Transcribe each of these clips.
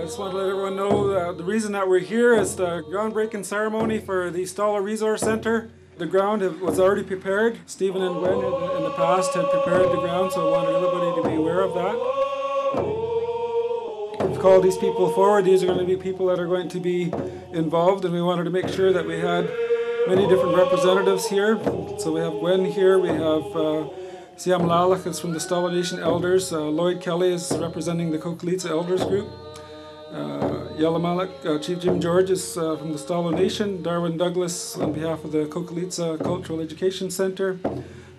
just want to let everyone know the reason that we're here is the groundbreaking ceremony for the Stalo Resource Centre. The ground was already prepared. Stephen and Gwen in the past had prepared the ground, so I wanted everybody to be aware of that. We've called these people forward. These are going to be people that are going to be involved, and we wanted to make sure that we had many different representatives here. So we have Gwen here, we have Siam Lalach is from the Stalo Nation Elders, Lloyd Kelly is representing the Kokolitsa Elders Group, Yalamalek, Chief Jim George is from the Stalo Nation, Darwin Douglas on behalf of the Kokolitsa Cultural Education Center,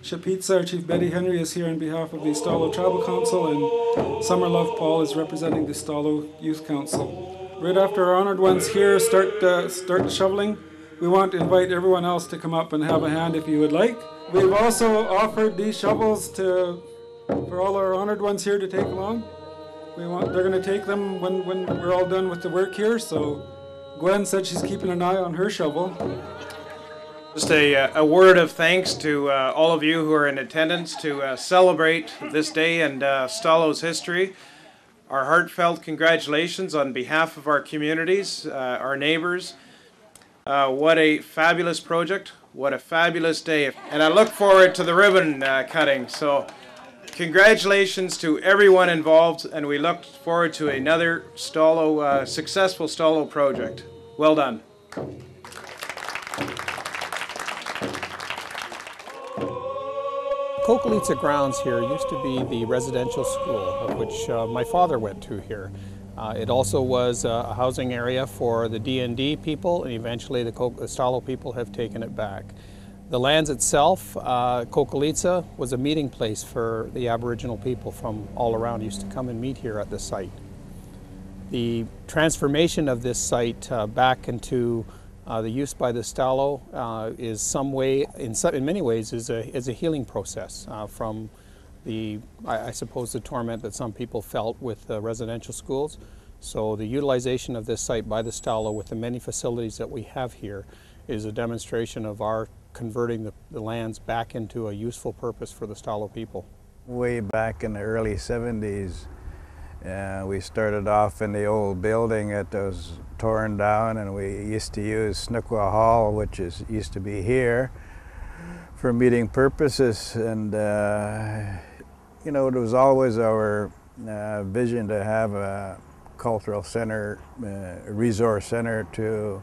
Shapitsa, our Chief Betty Henry is here on behalf of the Stalo Tribal Council, and Summer Love Paul is representing the Stalo Youth Council. Right after our honored ones here start the shoveling, we want to invite everyone else to come up and have a hand if you would like. We've also offered these shovels for all our honored ones here to take along. They're going to take them when we're all done with the work here, so Gwen said she's keeping an eye on her shovel. Just a word of thanks to all of you who are in attendance to celebrate this day and Stalo's history. Our heartfelt congratulations on behalf of our communities, our neighbors. What a fabulous project, what a fabulous day, and I look forward to the ribbon cutting. So congratulations to everyone involved, and we look forward to another successful Stalo project. Well done. Kokolitsa grounds here used to be the residential school, of which my father went to here. It also was a housing area for the D&D people, and eventually the Stalo people have taken it back. The lands itself, Kokolitsa, was a meeting place for the Aboriginal people from all around, used to come and meet here at the site. The transformation of this site back into the use by the Stalo is in many ways, is a healing process from I suppose the torment that some people felt with residential schools. So the utilization of this site by the Stalo with the many facilities that we have here is a demonstration of our converting the lands back into a useful purpose for the Stalo people. Way back in the early 70s, we started off in the old building that was torn down, and we used to use Snookwa Hall, which used to be here, for meeting purposes. And you know, it was always our vision to have a cultural center, a resource center to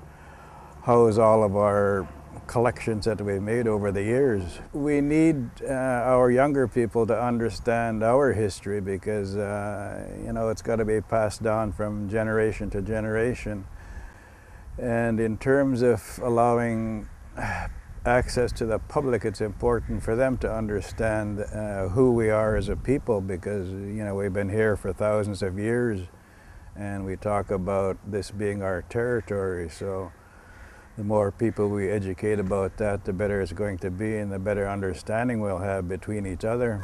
house all of our collections that we made over the years. We need our younger people to understand our history because you know, it's got to be passed down from generation to generation. And in terms of allowing access to the public, it's important for them to understand who we are as a people, because you know, we've been here for thousands of years and we talk about this being our territory. So the more people we educate about that, the better it's going to be and the better understanding we'll have between each other.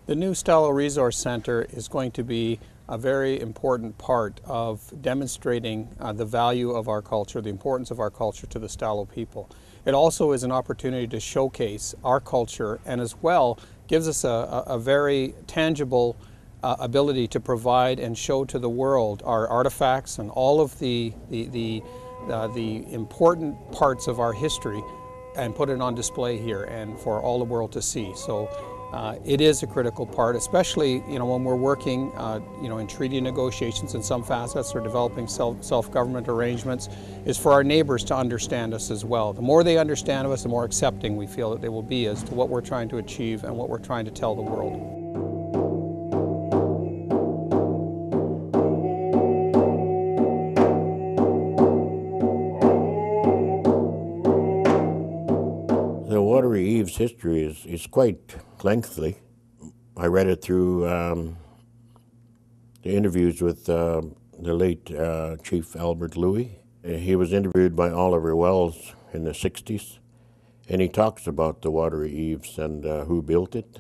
The new Stalo Resource Center is going to be a very important part of demonstrating the value of our culture, the importance of our culture to the Stalo people. It also is an opportunity to showcase our culture, and as well gives us a very tangible ability to provide and show to the world our artifacts and all of the important parts of our history, and put it on display here and for all the world to see. So it is a critical part, especially when we're working in treaty negotiations in some facets or developing self-government arrangements, is for our neighbors to understand us as well. The more they understand us, the more accepting we feel that they will be as to what we're trying to achieve and what we're trying to tell the world. The Watery Eve's history is quite lengthy. I read it through the interviews with the late Chief Albert Louis. He was interviewed by Oliver Wells in the 60s, and he talks about the Watery Eves and who built it.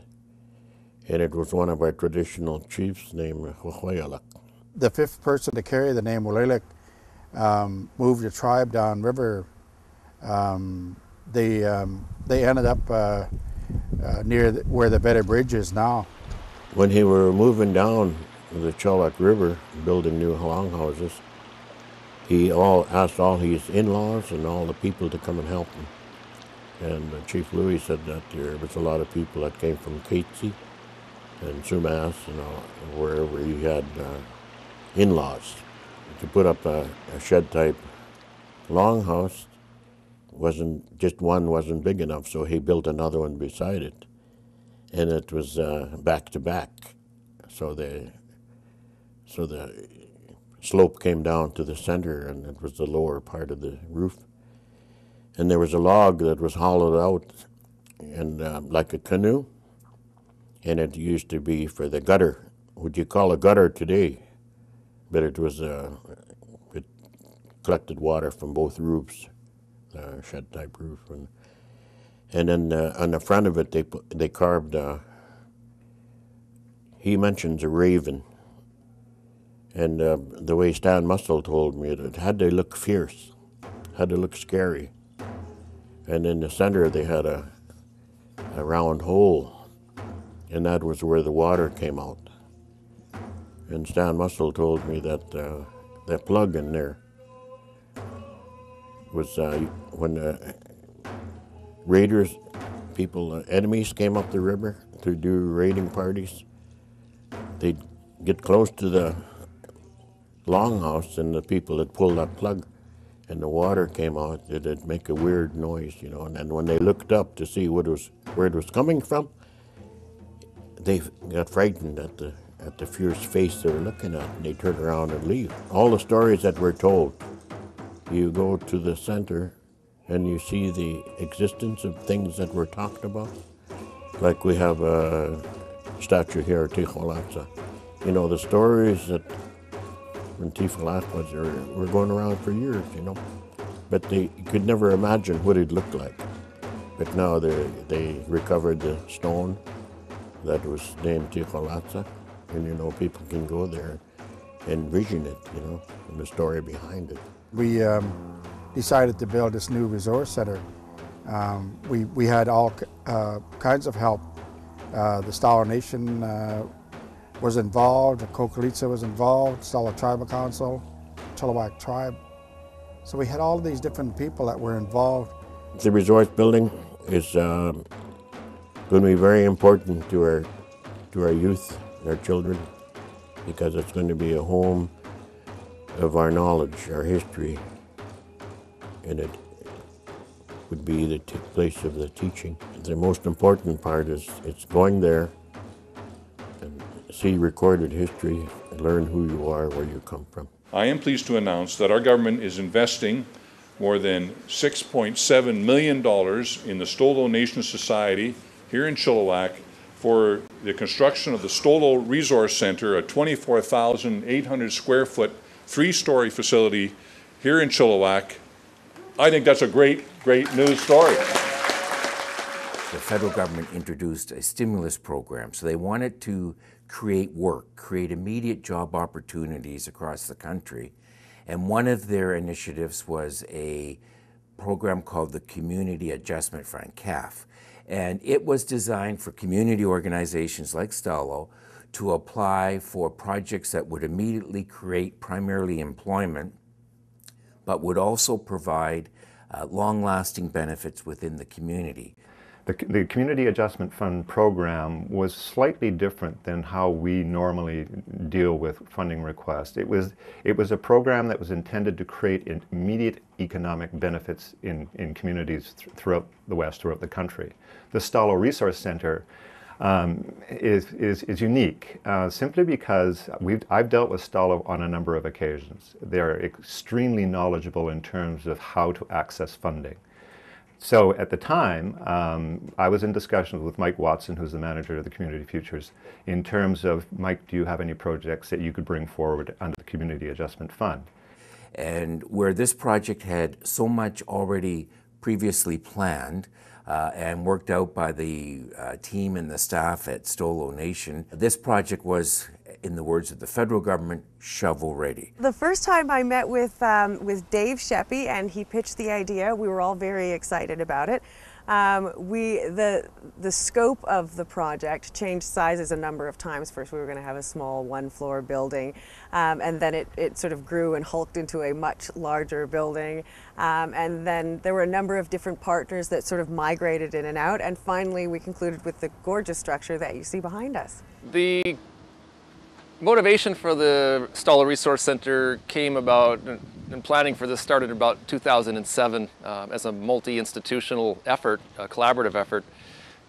And it was one of our traditional chiefs named Huayalak. The fifth person to carry the name Huayalak moved the tribe downriver. They ended up near where the Better Bridge is now. When he were moving down the Chilliwack River, building new longhouses, he asked all his in-laws and all the people to come and help him. And Chief Louis said that there was a lot of people that came from Catesy and Sumas and wherever he had in-laws. To put up a shed-type longhouse, wasn't big enough, so he built another one beside it. And it was back-to-back. So the slope came down to the center, and it was the lower part of the roof. And there was a log that was hollowed out and like a canoe, and it used to be for the gutter. What you call a gutter today, but it was it collected water from both roofs, the shed-type roof, and then on the front of it they carved. He mentions a raven, and the way Stan Mustel told me, it had to look fierce, had to look scary. And in the center they had a round hole, and that was where the water came out. And Stan Mustel told me that that plug in there was when raiders, enemies came up the river to do raiding parties, they'd get close to the longhouse, and the people that pulled that plug and the water came out, it'd make a weird noise, you know. And then when they looked up to see where it was coming from, they got frightened at the fierce face they were looking at, and they turned around and leave. All the stories that were told, you go to the center and you see the existence of things that were talked about. Like we have a statue here, Ticholatza. You know, the stories that when Tifolat was there were going around for years, you know. But they could never imagine what it looked like. But now they recovered the stone that was named Ticholatza, and you know, people can go there and vision it, you know, and the story behind it. We decided to build this new resource center. We had all kinds of help. The Stalo Nation was involved, the Coquilitza was involved, Stalo Tribal Council, Chilliwack Tribe. So we had all of these different people that were involved. The resource building is going to be very important to our youth, our children, because it's going to be a home of our knowledge, our history, and it would be the place of the teaching. The most important part is it's going there and see recorded history and learn who you are, where you come from. I am pleased to announce that our government is investing more than $6.7 million in the Stolo Nation Society here in Chilliwack for the construction of the Stolo Resource Center, a 24,800 square foot, 3-story facility here in Chilliwack. I think that's a great news story. The federal government introduced a stimulus program, so they wanted to create work, create immediate job opportunities across the country. And one of their initiatives was a program called the Community Adjustment Fund, CAF. And it was designed for community organizations like Stalo to apply for projects that would immediately create primarily employment, but would also provide long-lasting benefits within the community. The Community Adjustment Fund program was slightly different than how we normally deal with funding requests. It was a program that was intended to create immediate economic benefits in communities throughout the West, throughout the country. The Stalo Resource Center is unique simply because I've dealt with Stalo on a number of occasions. They're extremely knowledgeable in terms of how to access funding. So at the time, I was in discussions with Mike Watson, who's the manager of the Community Futures, in terms of, Mike, do you have any projects that you could bring forward under the Community Adjustment Fund? And where this project had so much already previously planned and worked out by the team and the staff at Stolo Nation, this project was, in the words of the federal government, shovel ready. The first time I met with Dave Sheppy and he pitched the idea, we were all very excited about it. The scope of the project changed sizes a number of times. First we were going to have a small one-floor building, and then it sort of grew and hulked into a much larger building, and then there were a number of different partners that sort of migrated in and out, and finally we concluded with the gorgeous structure that you see behind us. The motivation for the Stalo Resource Center came about, and planning for this started about 2007 as a multi-institutional effort, a collaborative effort,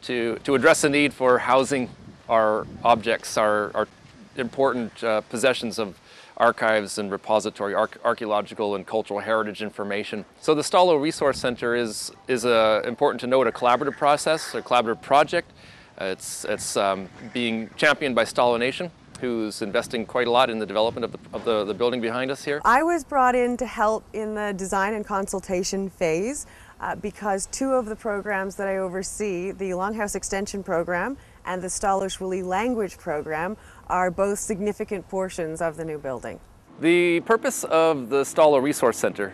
to address the need for housing our objects, our important possessions of archives and repository, archaeological and cultural heritage information. So the Stalo Resource Center is important to note, a collaborative process, a collaborative project. It's being championed by Stalo Nation, who's investing quite a lot in the development of the building behind us here. I was brought in to help in the design and consultation phase because two of the programs that I oversee, the Longhouse Extension Program and the Stalo Shwili Language Program, are both significant portions of the new building. The purpose of the Stalo Resource Center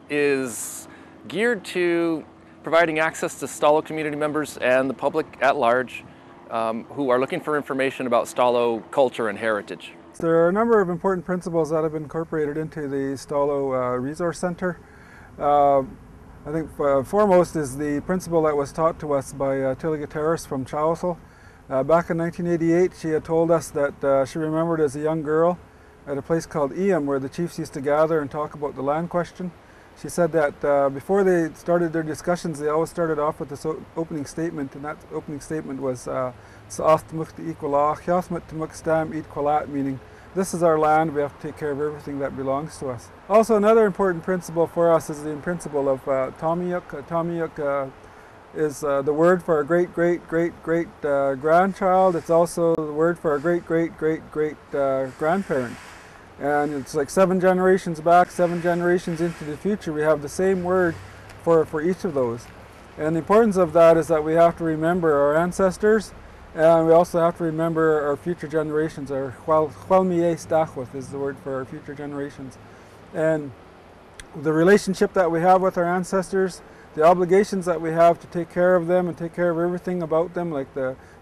is geared to providing access to Stalo community members and the public at large who are looking for information about Stalo culture and heritage. There are a number of important principles that have been incorporated into the Stalo Resource Center. I think foremost is the principle that was taught to us by Tilly Gutierrez from Chowsel. Back in 1988, she had told us that she remembered as a young girl at a place called Eam, where the chiefs used to gather and talk about the land question. She said that before they started their discussions, they always started off with this opening statement, and that opening statement was meaning this is our land, we have to take care of everything that belongs to us. Also, another important principle for us is the principle of Tomiyuk. Tomiyuk is the word for a great grandchild. It's also the word for a great grandparent. And it's like 7 generations back, 7 generations into the future, we have the same word for each of those. And the importance of that is that we have to remember our ancestors, and we also have to remember our future generations. Our Hualmiye Stachwith is the word for our future generations. And the relationship that we have with our ancestors, the obligations that we have to take care of them and take care of everything about them, like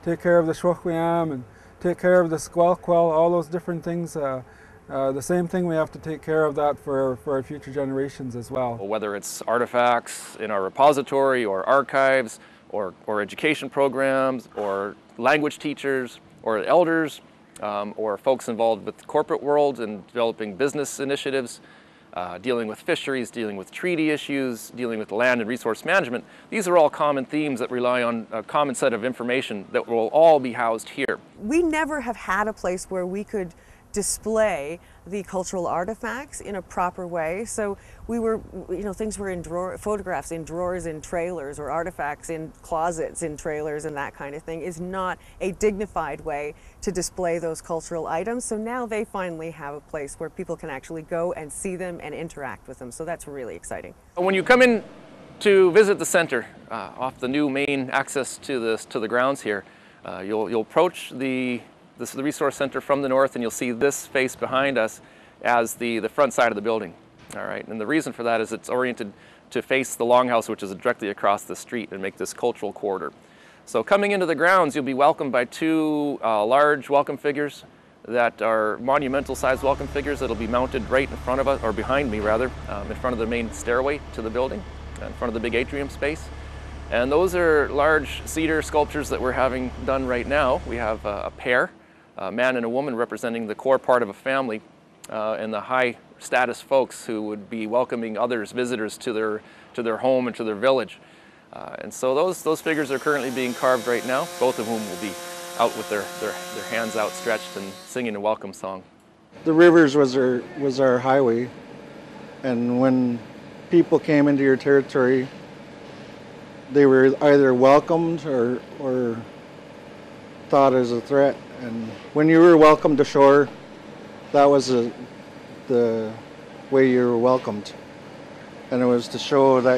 take care of the Shwachwiam and take care of the Squalquel, all those different things. The same thing, we have to take care of that for our future generations as well. Whether it's artifacts in our repository or archives or education programs or language teachers or elders or folks involved with the corporate world and developing business initiatives, dealing with fisheries, dealing with treaty issues, dealing with land and resource management. These are all common themes that rely on a common set of information that will all be housed here. We never have had a place where we could display the cultural artifacts in a proper way. So we were, things were in photographs in drawers in trailers, or artifacts in closets in trailers, and that kind of thing is not a dignified way to display those cultural items. So now they finally have a place where people can actually go and see them and interact with them. So that's really exciting. When you come in to visit the center off the new main access to the grounds here, you'll approach the resource center from the north, and you'll see this face behind us as the front side of the building. All right, and the reason for that is it's oriented to face the Longhouse, which is directly across the street, and make this cultural corridor. So coming into the grounds, you'll be welcomed by 2 large welcome figures that are monumental sized welcome figures that'll be mounted right in front of us, or behind me rather, in front of the main stairway to the building, in front of the big atrium space. And those are large cedar sculptures that we're having done right now. We have a pair, a man and a woman, representing the core part of a family and the high status folks who would be welcoming others, visitors, to their home and to their village. And so those figures are currently being carved right now, both of whom will be out with their hands outstretched and singing a welcome song. The rivers was our highway, and when people came into your territory, they were either welcomed or thought as a threat. And when you were welcomed ashore, that was the way you were welcomed. And it was to show that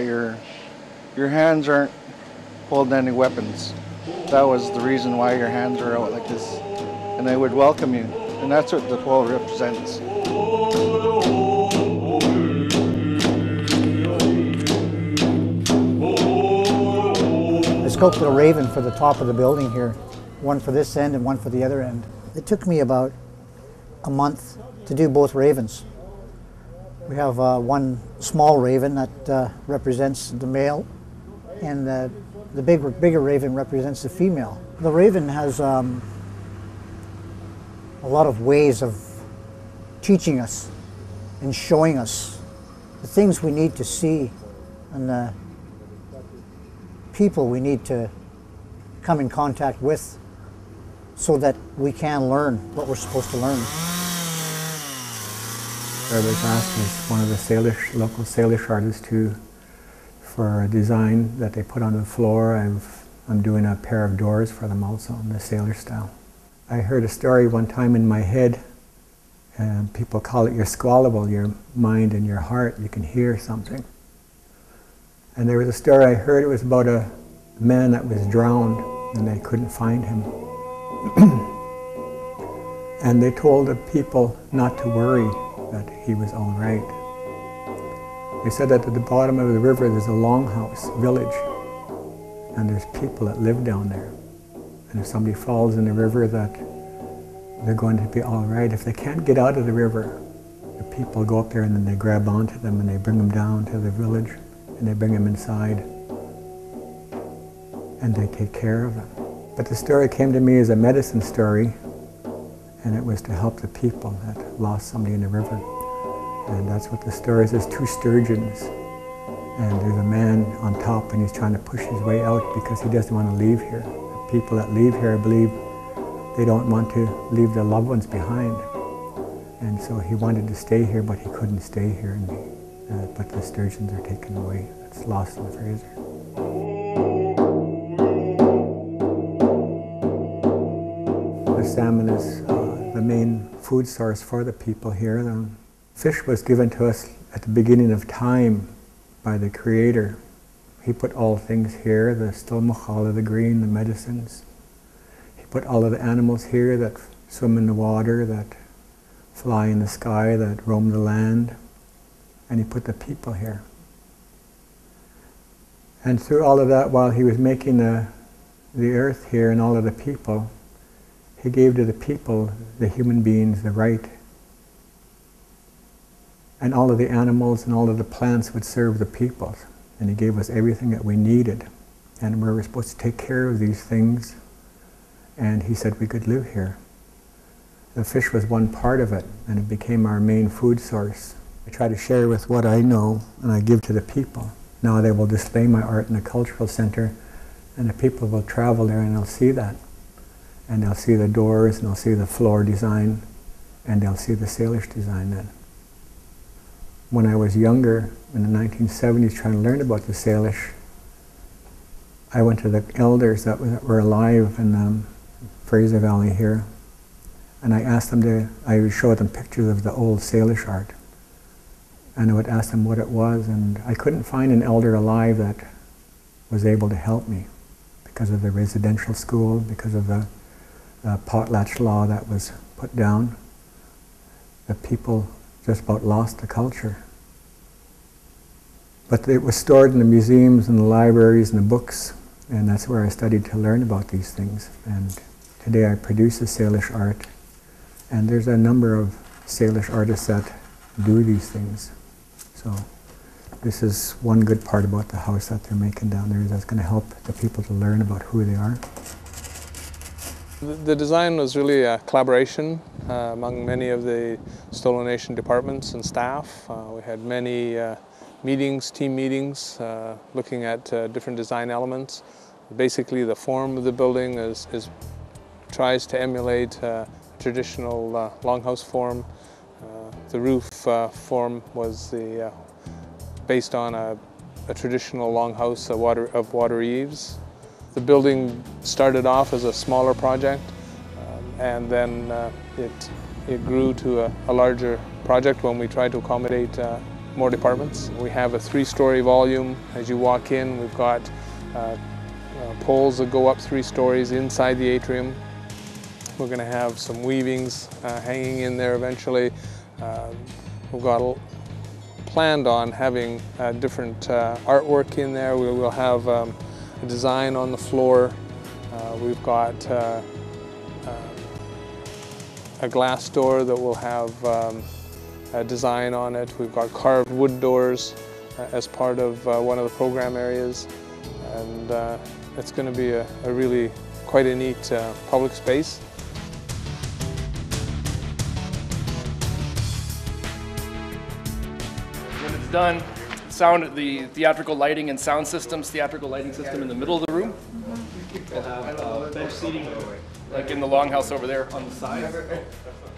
your hands aren't holding any weapons. That was the reason why your hands were out like this. And they would welcome you. And that's what the pole represents. built a raven for the top of the building here, one for this end and one for the other end. It took me about a month to do both ravens. We have one small raven that represents the male, and the bigger raven represents the female. The raven has a lot of ways of teaching us and showing us the things we need to see and the people we need to come in contact with so that we can learn what we're supposed to learn. I was asked as one of the local Salish artists for a design that they put on the floor. I'm doing a pair of doors for them also in the Salish style. I heard a story one time in my head, and people call it your squallable, your mind and your heart. You can hear something. And there was a story I heard, it was about a man that was drowned and they couldn't find him. And they told the people not to worry, that he was all right. They said that at the bottom of the river there's a longhouse village, and there's people that live down there. And if somebody falls in the river, that they're going to be all right. If they can't get out of the river, the people go up there and then they grab onto them and they bring them down to the village and they bring them inside and they take care of them. But the story came to me as a medicine story, and it was to help the people that lost somebody in the river. And that's what the story is. There's two sturgeons, and there's a man on top, and he's trying to push his way out because he doesn't want to leave here. The people that leave here believe they don't want to leave their loved ones behind. And so he wanted to stay here, but he couldn't stay here. But the sturgeons are taken away. It's lost in Fraser. The salmon is the main food source for the people here. The fish was given to us at the beginning of time by the Creator. He put all things here, the stomachal, the green, the medicines. He put all of the animals here that swim in the water, that fly in the sky, that roam the land. And he put the people here. And through all of that, while he was making the earth here and all of the people, he gave to the people, the human beings, the right. And all of the animals and all of the plants would serve the people. And he gave us everything that we needed. And we were supposed to take care of these things. And he said we could live here. The fish was one part of it, and it became our main food source. I try to share with what I know, and I give to the people. Now they will display my art in the cultural center, and the people will travel there and they'll see that. And they'll see the doors, and they'll see the floor design, and they'll see the Salish design then. When I was younger, in the 1970s, trying to learn about the Salish, I went to the elders that were alive in Fraser Valley here, and I asked them I would show them pictures of the old Salish art. And I would ask them what it was, and I couldn't find an elder alive that was able to help me because of the residential school, because of the potlatch law that was put down. The people just about lost the culture. But it was stored in the museums and the libraries and the books, and that's where I studied to learn about these things. And today I produce the Salish art, and there's a number of Salish artists that do these things. So this is one good part about the house that they're making down there, that's going to help the people to learn about who they are. The design was really a collaboration among many of the Stolo Nation departments and staff. We had many meetings, team meetings, looking at different design elements. Basically the form of the building tries to emulate traditional longhouse form. The roof form was based on a traditional longhouse of water eaves. The building started off as a smaller project, and then it grew to a larger project when we tried to accommodate more departments. We have a 3-story volume. As you walk in, we've got poles that go up 3 stories inside the atrium. We're going to have some weavings hanging in there eventually. We've got planned on having different artwork in there. We will have an design on the floor. We've got a glass door that will have a design on it. We've got carved wood doors as part of one of the program areas, and it's going to be a really quite a neat public space. When it's done, the theatrical lighting and sound systems, theatrical lighting system in the middle of the room. We'll have bench seating like in the longhouse over there on the side.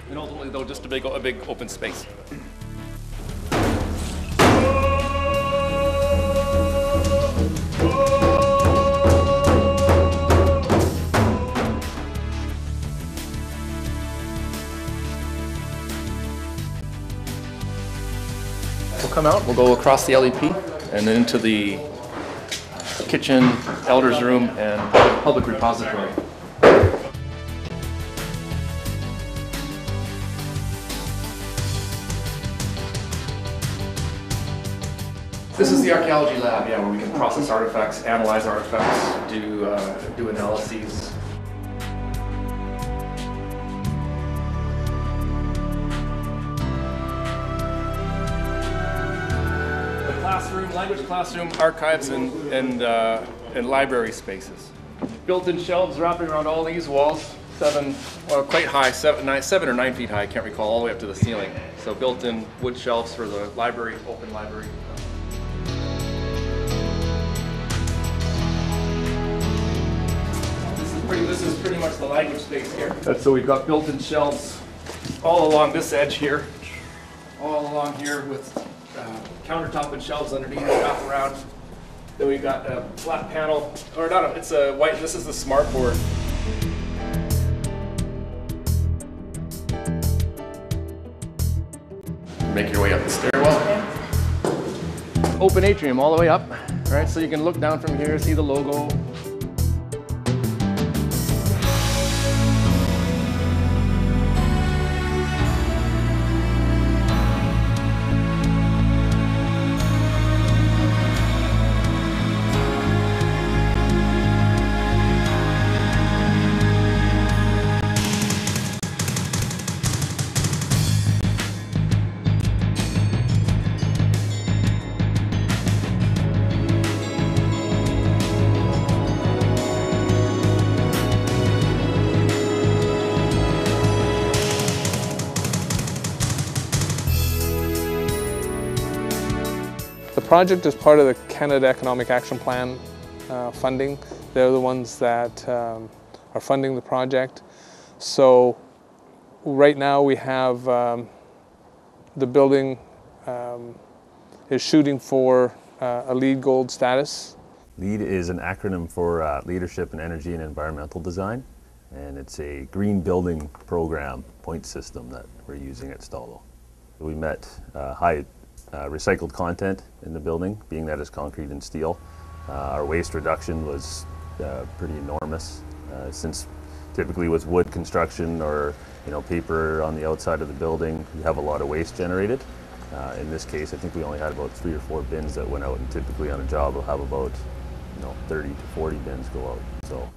And ultimately though, just a big open space. We'll come out, we'll go across the LEP and then into the kitchen, elders room, and public repository. This is the archaeology lab, yeah, where we can process artifacts, analyze artifacts, do analyses. Classroom, language classroom, archives, and library spaces. Built-in shelves wrapping around all these walls, quite high, 7 or 9 feet high, I can't recall, all the way up to the ceiling. So built-in wood shelves for the library, open library. This is pretty much the language space here. So we've got built-in shelves all along this edge here, all along here with countertop and shelves underneath, wrap around. Then we've got a flat panel, or not, it's a white, this is the smart board. Make your way up the stairwell. Open atrium all the way up, right? So you can look down from here, see the logo. The project is part of the Canada Economic Action Plan funding. They're the ones that are funding the project. So right now we have the building is shooting for a LEED Gold status. LEED is an acronym for Leadership in Energy and Environmental Design, and it's a green building program point system that we're using at Stalo. We met high recycled content in the building, being that it's concrete and steel. Our waste reduction was pretty enormous, since typically with wood construction or paper on the outside of the building, you have a lot of waste generated. In this case, I think we only had about 3 or 4 bins that went out, and typically on a job we'll have about 30 to 40 bins go out. So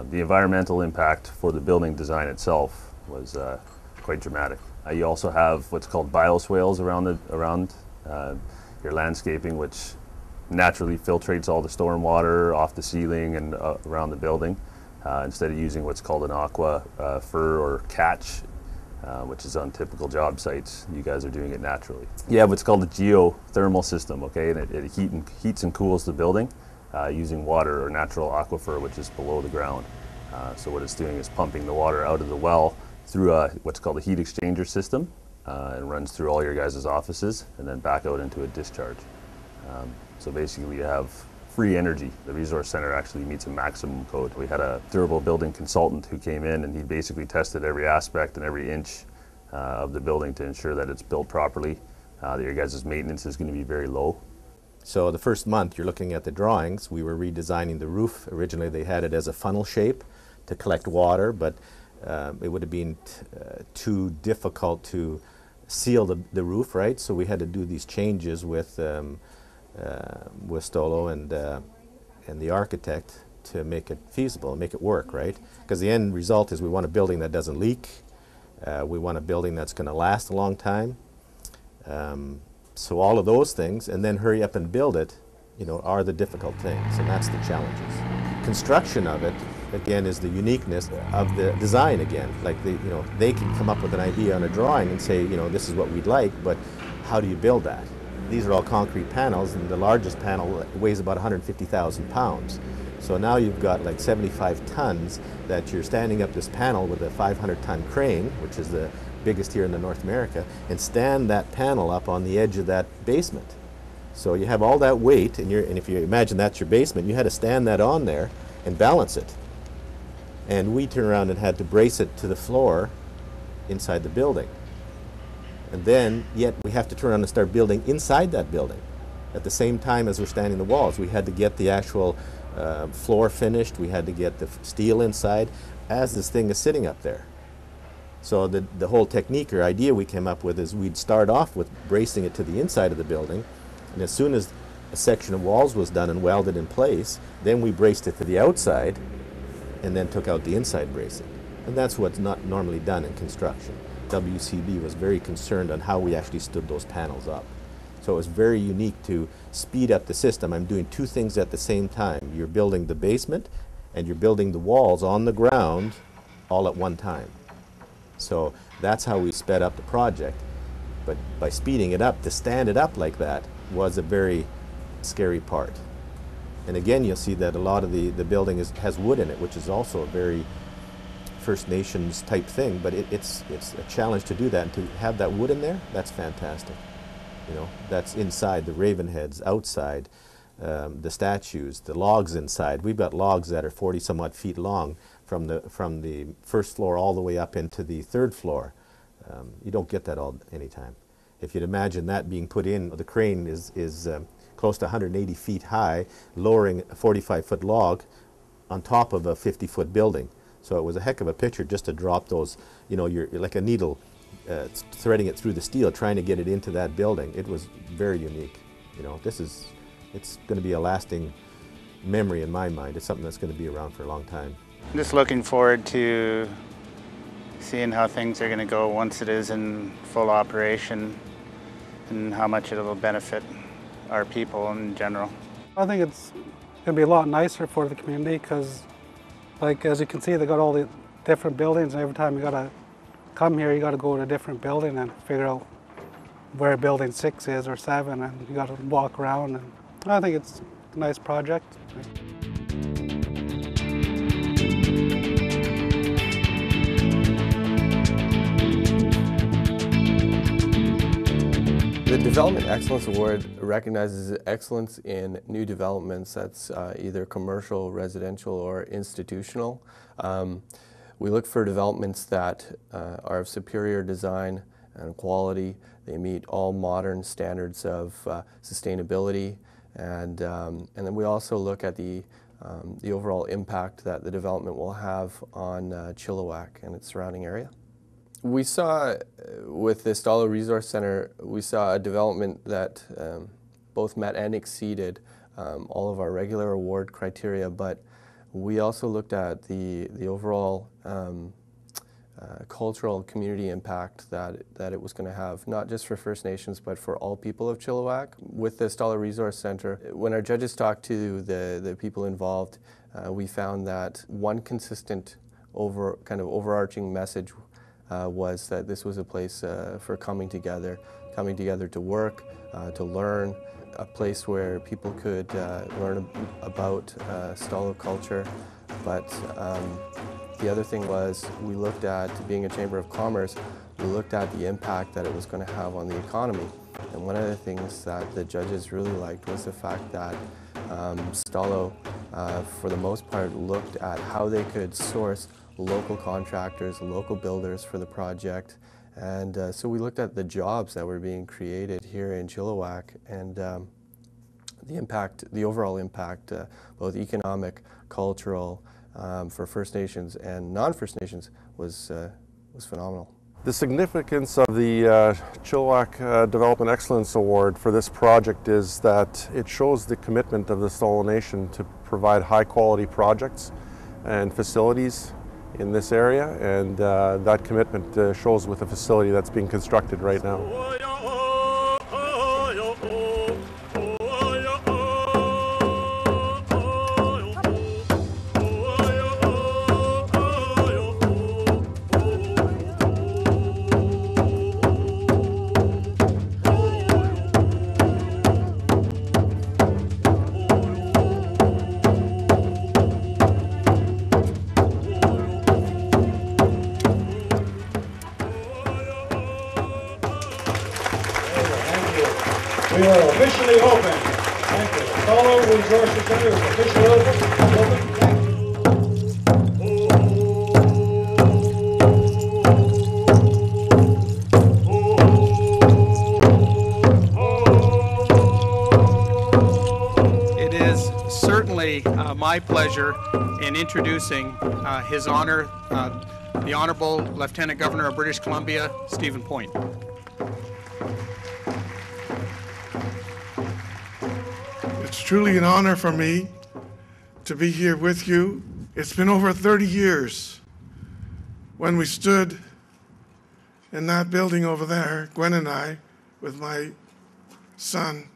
the environmental impact for the building design itself was quite dramatic. You also have what's called bioswales around your landscaping, which naturally filtrates all the storm water off the ceiling and around the building, instead of using what's called an aqua fur or catch, which is on typical job sites. You guys are doing it naturally. You have what's called a geothermal system, okay, and it heats and cools the building using water or natural aquifer, which is below the ground. So what it's doing is pumping the water out of the well through what's called a heat exchanger system, and runs through all your guys' offices and then back out into a discharge. So basically you have free energy. The resource center actually meets a maximum code. We had a durable building consultant who came in, and he basically tested every aspect and every inch of the building to ensure that it's built properly, that your guys' maintenance is going to be very low. So the first month you're looking at the drawings. We were redesigning the roof. Originally they had it as a funnel shape to collect water, but it would have been too difficult to seal the roof, right? So we had to do these changes with Stolo, and and the architect to make it feasible, make it work, right? Because the end result is we want a building that doesn't leak. We want a building that's going to last a long time. So all of those things, and then hurry up and build it, you know, are the difficult things, and that's the challenges. Construction of it, again, is the uniqueness of the design again. Like, they can come up with an idea on a drawing and say, you know, this is what we'd like, but how do you build that? These are all concrete panels, and the largest panel weighs about 150,000 pounds. So now you've got like 75 tons that you're standing up this panel with a 500-ton crane, which is the biggest here in North America, and stand that panel up on the edge of that basement. So you have all that weight, and if you imagine that's your basement, you had to stand that on there and balance it. And we turned around and had to brace it to the floor inside the building. And then, yet we have to turn around and start building inside that building. At the same time as we're standing the walls, we had to get the actual floor finished, we had to get the steel inside as this thing is sitting up there. So the whole technique or idea we came up with is we'd start off with bracing it to the inside of the building, and as soon as a section of walls was done and welded in place, then we braced it to the outside and then took out the inside bracing. And that's what's not normally done in construction. WCB was very concerned on how we actually stood those panels up. So it was very unique to speed up the system. I'm doing two things at the same time. You're building the basement and you're building the walls on the ground all at one time. So that's how we sped up the project. But by speeding it up, to stand it up like that was a very scary part. And again, you'll see that a lot of the building has wood in it, which is also a very First Nations type thing, but it's a challenge to do that, and to have that wood in there, that's fantastic. You know, that's inside, the raven heads, outside, the statues, the logs inside. We've got logs that are 40 some odd feet long from the first floor all the way up into the third floor. You don't get that all anytime. If you'd imagine that being put in, the crane is close to 180 feet high, lowering a 45-foot log on top of a 50-foot building. So it was a heck of a picture just to drop those, you know, you're like a needle threading it through the steel, trying to get it into that building. It was very unique. You know, it's going to be a lasting memory in my mind. It's something that's going to be around for a long time. I'm just looking forward to seeing how things are going to go once it is in full operation and how much it'll benefit our people in general. I think it's going to be a lot nicer for the community because, like, as you can see, they got all the different buildings, and every time you got to come here, you got to go to a different building and figure out where building 6 is or 7, and you got to walk around. And I think it's a nice project. The Development Excellence Award recognizes excellence in new developments that's either commercial, residential, or institutional. We look for developments that are of superior design and quality. They meet all modern standards of sustainability, and then we also look at the overall impact that the development will have on Chilliwack and its surrounding area. We saw, with the Stalo Resource Center, we saw a development that both met and exceeded all of our regular award criteria, but we also looked at the overall cultural community impact that it was going to have, not just for First Nations, but for all people of Chilliwack. With the Stalo Resource Center, when our judges talked to the people involved, we found that one consistent overarching message was that this was a place for coming together to work, to learn, a place where people could learn about Stalo culture. But the other thing was, we looked at, being a Chamber of Commerce, we looked at the impact that it was going to have on the economy. And one of the things that the judges really liked was the fact that Stalo, for the most part, looked at how they could source local contractors, local builders for the project. And so we looked at the jobs that were being created here in Chilliwack, and the overall impact, both economic, cultural, for First Nations and non-First Nations was phenomenal. The significance of the Chilliwack Development Excellence Award for this project is that it shows the commitment of the Stalo Nation to provide high quality projects and facilities in this area, and that commitment shows with the facility that's being constructed right now. We are officially open. Thank you. Stalo Resources Center is officially open. It is certainly my pleasure in introducing His Honor, the Honorable Lieutenant Governor of British Columbia, Stephen Point. It's truly an honor for me to be here with you. It's been over 30 years when we stood in that building over there, Gwen and I, with my son,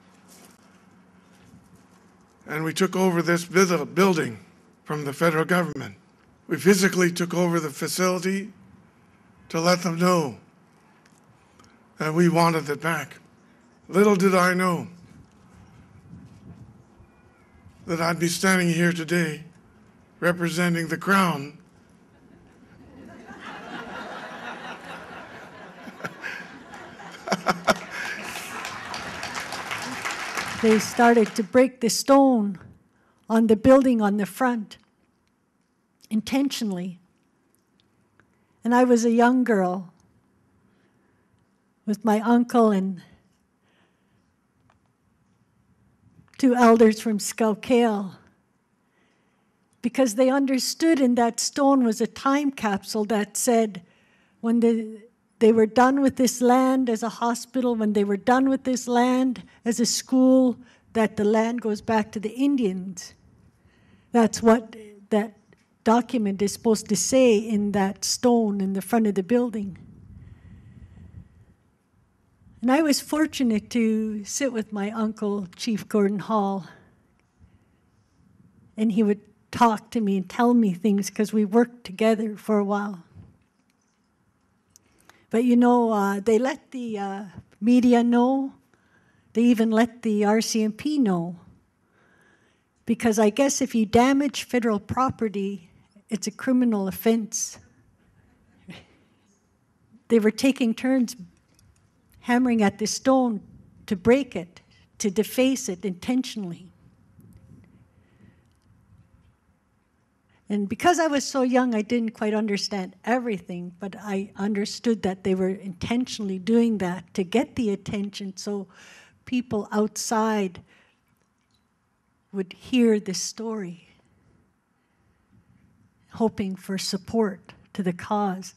and we took over this building from the federal government. We physically took over the facility to let them know that we wanted it back. Little did I know that I'd be standing here today representing the Crown They started to break the stone on the building on the front intentionally. And I was a young girl with my uncle and two elders from Scout-Kale, because they understood in that stone was a time capsule that said when they were done with this land as a hospital, when they were done with this land as a school, that the land goes back to the Indians. That's what that document is supposed to say in that stone in the front of the building. And I was fortunate to sit with my uncle, Chief Gordon Hall, and he would talk to me and tell me things because we worked together for a while. But you know, they let the media know. They even let the RCMP know. Because I guess if you damage federal property, it's a criminal offense. They were taking turns hammering at the stone to break it, to deface it intentionally. And because I was so young, I didn't quite understand everything, but I understood that they were intentionally doing that to get the attention so people outside would hear this story, hoping for support to the cause.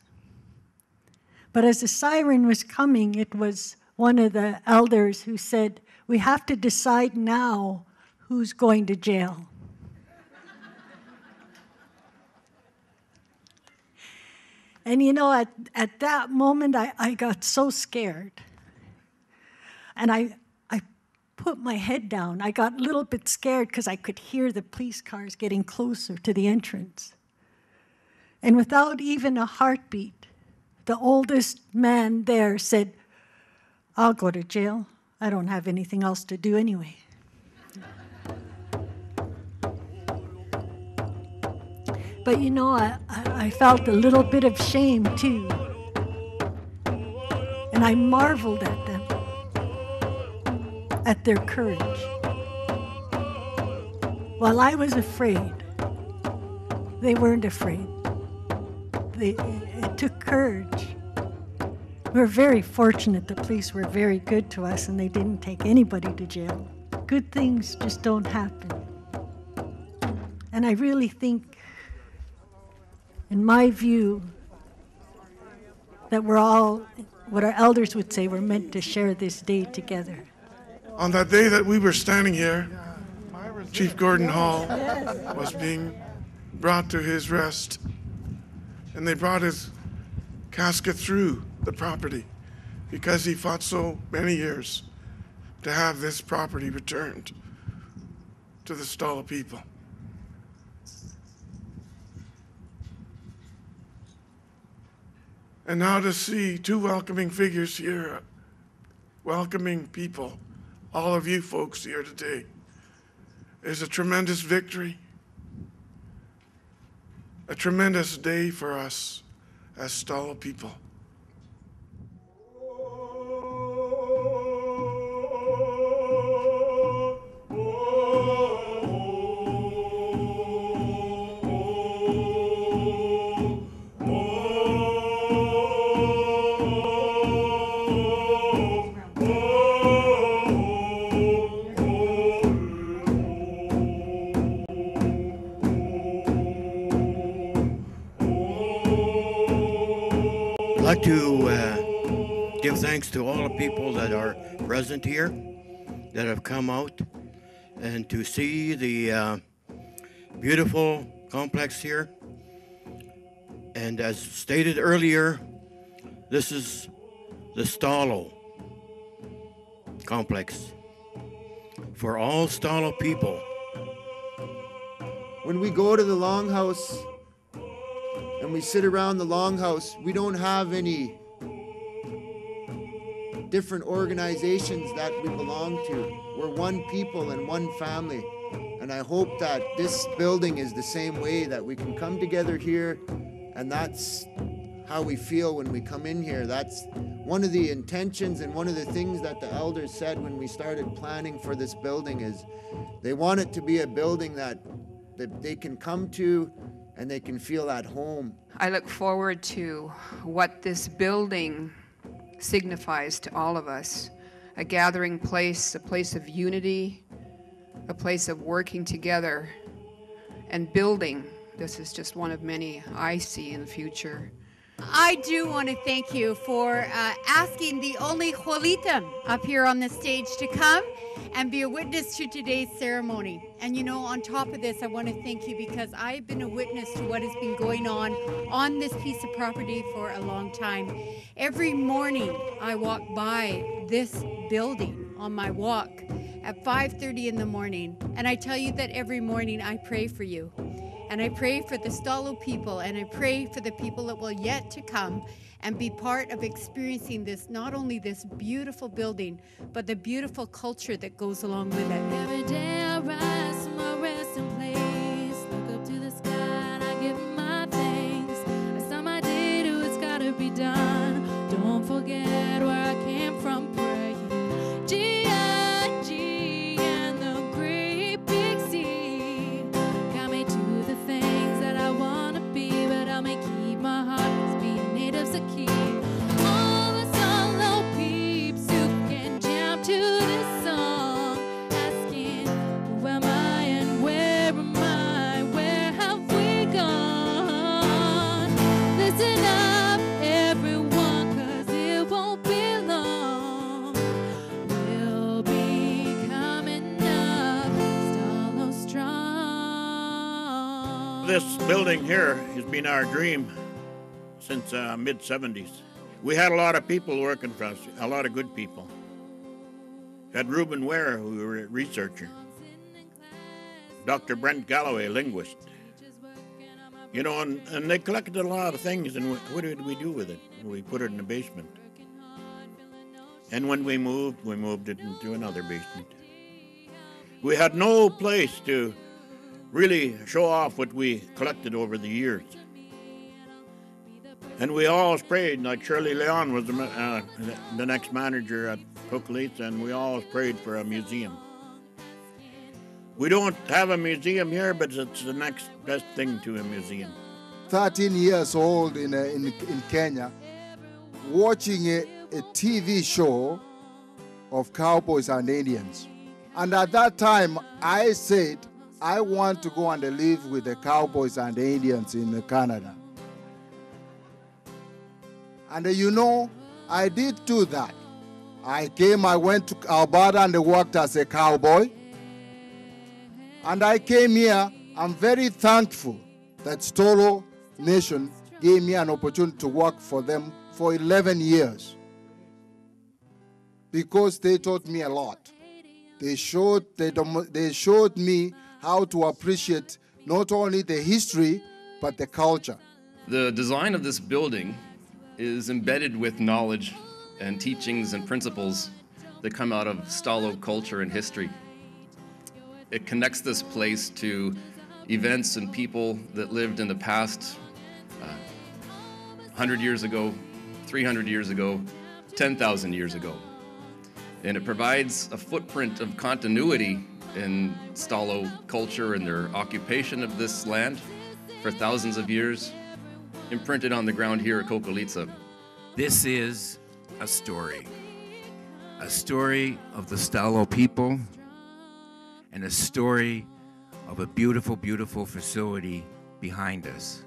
But as the siren was coming, it was one of the elders who said, "We have to decide now who's going to jail." And you know, at that moment, I got so scared. And I put my head down. I got a little bit scared because I could hear the police cars getting closer to the entrance. And without even a heartbeat, the oldest man there said, "I'll go to jail. I don't have anything else to do anyway." But you know, I felt a little bit of shame too. And I marveled at them, at their courage. While I was afraid, they weren't afraid. It took courage. We were very fortunate. The police were very good to us and they didn't take anybody to jail. Good things just don't happen. And I really think, in my view, that we're all, what our elders would say, we're meant to share this day together. On that day that we were standing here, Chief Gordon Hall was being brought to his rest, and they brought his casket through the property because he fought so many years to have this property returned to the Stalo people. And now to see two welcoming figures here, welcoming people, all of you folks here today, is a tremendous victory, a tremendous day for us as Stalo people. I'd like to give thanks to all the people that are present here, that have come out, and to see the beautiful complex here. And as stated earlier, this is the Stalo complex for all Stalo people. When we go to the longhouse and we sit around the longhouse, we don't have any different organizations that we belong to. We're one people and one family. And I hope that this building is the same way, that we can come together here, and that's how we feel when we come in here. That's one of the intentions and one of the things that the elders said when we started planning for this building, is they want it to be a building that they can come to and they can feel at home. I look forward to what this building signifies to all of us. A gathering place, a place of unity, a place of working together and building. This is just one of many I see in the future. I do want to thank you for asking the only Juelitan up here on the stage to come and be a witness to today's ceremony. And you know, on top of this, I want to thank you because I've been a witness to what has been going on this piece of property for a long time. Every morning I walk by this building on my walk at 5:30 in the morning, and I tell you that every morning I pray for you. And I pray for the Stalo people, and I pray for the people that will yet to come and be part of experiencing this, not only this beautiful building, but the beautiful culture that goes along with it. Every day I rise to my resting place, look up to the sky and I give my thanks. I start my day to it's gotta be done. Don't forget where I came from, praying. G-I-G and the great big sea got me to the things that I wanna be, but I'll make keep my heart, 'cause being native's a key. All the solo peeps who can jam to this song, asking who am I and where am I, where have we gone? Listen up everyone, 'cause it won't be long. We'll be coming up, Stalo strong. This building here has been our dream since mid-70s. We had a lot of people working for us, a lot of good people. We had Reuben Ware, who was a researcher. Dr. Brent Galloway, linguist. You know, and they collected a lot of things, and what did we do with it? We put it in the basement. And when we moved it into another basement. We had no place to really show off what we collected over the years. And we always prayed, like Shirley Leon was the next manager at Coquelitza, and we always prayed for a museum. We don't have a museum here, but it's the next best thing to a museum. 13 years old in Kenya, watching a TV show of cowboys and Indians. And at that time, I said, I want to go and live with the cowboys and the Indians in Canada. And you know, I did do that. I went to Alberta and worked as a cowboy. And I came here, I'm very thankful that Stolo Nation gave me an opportunity to work for them for 11 years. Because they taught me a lot. They showed me how to appreciate not only the history, but the culture. The design of this building is embedded with knowledge and teachings and principles that come out of Stalo culture and history. It connects this place to events and people that lived in the past 100 years ago, 300 years ago, 10,000 years ago. And it provides a footprint of continuity in Stalo culture and their occupation of this land for thousands of years, imprinted on the ground here at Kokolica. This is a story of the Stalo people, and a story of a beautiful, beautiful facility behind us.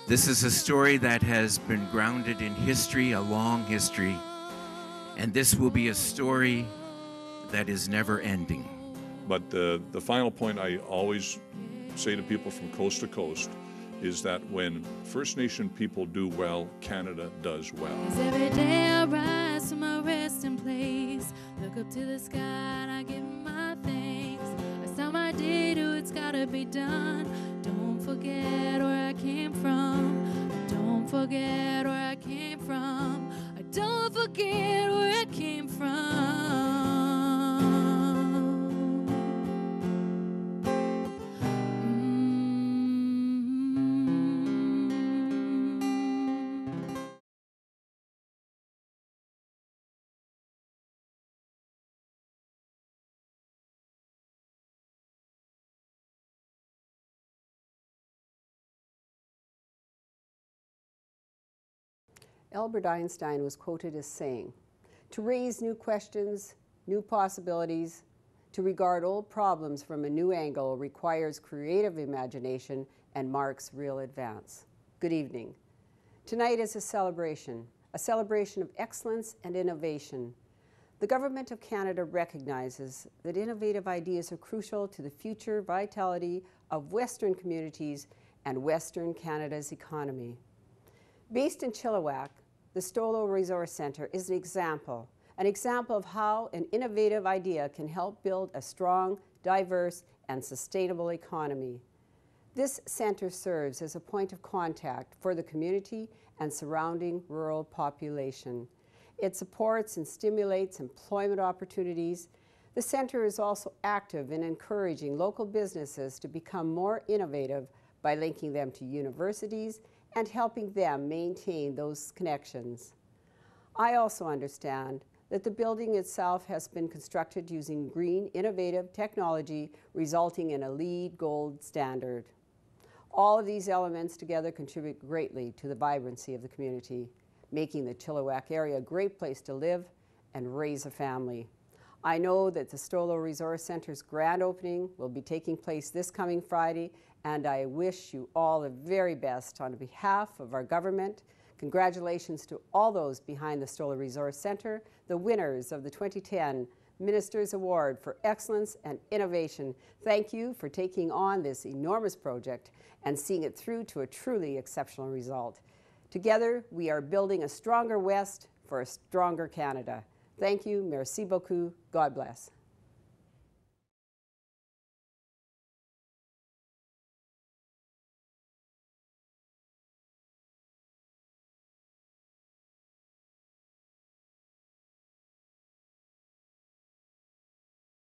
This is a story that has been grounded in history, a long history, and this will be a story that is never ending. But the final point I always say to people from coast to coast is that when First Nation people do well, Canada does well. Every day I rise to my resting place, look up to the sky and I give my thanks. I start my day to it's gotta be done. Don't forget where I came from. Don't forget where I came from. Don't forget where I came from. Albert Einstein was quoted as saying, "To raise new questions, new possibilities, to regard old problems from a new angle requires creative imagination and marks real advance." Good evening. Tonight is a celebration of excellence and innovation. The Government of Canada recognizes that innovative ideas are crucial to the future vitality of Western communities and Western Canada's economy. Based in Chilliwack, the Stolo Resource Centre is an example of how an innovative idea can help build a strong, diverse, and sustainable economy. This centre serves as a point of contact for the community and surrounding rural population. It supports and stimulates employment opportunities. The centre is also active in encouraging local businesses to become more innovative by linking them to universities and helping them maintain those connections. I also understand that the building itself has been constructed using green, innovative technology, resulting in a LEED Gold standard. All of these elements together contribute greatly to the vibrancy of the community, making the Chilliwack area a great place to live and raise a family. I know that the Stolo Resource Centre's grand opening will be taking place this coming Friday, and I wish you all the very best on behalf of our government. Congratulations to all those behind the Stolo Resource Centre, the winners of the 2010 Minister's Award for Excellence and Innovation. Thank you for taking on this enormous project and seeing it through to a truly exceptional result. Together, we are building a stronger West for a stronger Canada. Thank you. Merci beaucoup. God bless.